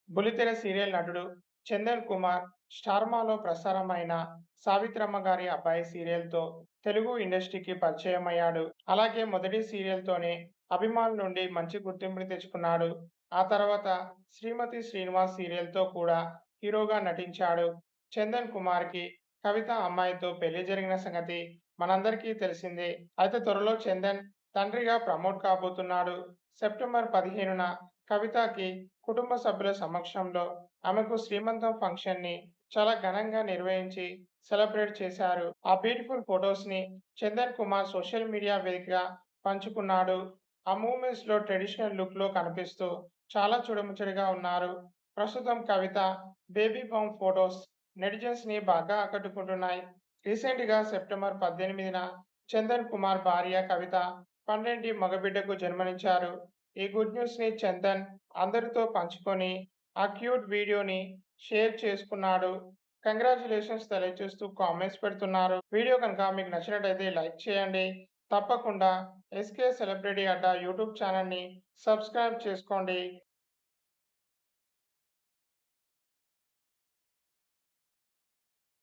బుల్లితెర సీరియల్ నటుడు చందన్ కుమార్ స్టార్మాలో ప్రసారమైన సావిత్రమ్మ గారి అబ్బాయి సీరియల్తో తెలుగు ఇండస్ట్రీకి పరిచయమయ్యాడు. అలాగే మొదటి సీరియల్తోనే అభిమానుల నుండి మంచి గుర్తింపుని తెచ్చుకున్నాడు. ఆ తర్వాత శ్రీమతి శ్రీనివాస్ సీరియల్తో కూడా హీరోగా నటించాడు. చందన్ కుమార్కి కవిత అమ్మాయితో పెళ్లి జరిగిన సంగతి మనందరికీ తెలిసిందే. అయితే త్వరలో చందన్ తండ్రిగా ప్రమోట్ కాబోతున్నాడు. సెప్టెంబర్ 15న కవితకి కుటుంబ సభ్యుల సమక్షంలో ఆమెకు శ్రీమంతం ఫంక్షన్ ని చాలా ఘనంగా నిర్వహించి సెలబ్రేట్ చేశారు. ఆ బ్యూటిఫుల్ ఫొటోస్ ని చందన్ కుమార్ సోషల్ మీడియా వేదికగా పంచుకున్నాడు. ఆ మూమెంట్స్ లో ట్రెడిషనల్ లుక్ లో కనిపిస్తూ చాలా చూడముచ్చటగా ఉన్నారు. ప్రస్తుతం కవిత బేబీ బామ్ ఫొటోస్ నెటిజన్స్ ని బాగా ఆకట్టుకుంటున్నాయి. రీసెంట్ గా సెప్టెంబర్ 18న చందన్ కుమార్ భార్య కవిత 12 మగబిడ్డకు జన్మనిచ్చారు. ఈ గుడ్ న్యూస్ ని చందన్ అందరితో పంచుకొని ఆ క్యూట్ వీడియోని షేర్ చేసుకున్నాడు. కంగ్రాచులేషన్స్ తెలియజేస్తూ కామెంట్స్ పెడుతున్నారు. వీడియో కనుక మీకు నచ్చినట్టయితే లైక్ చేయండి. తప్పకుండా ఎస్కే సెలబ్రిటీ అడ్డా యూట్యూబ్ ఛానల్ని సబ్స్క్రైబ్ చేసుకోండి.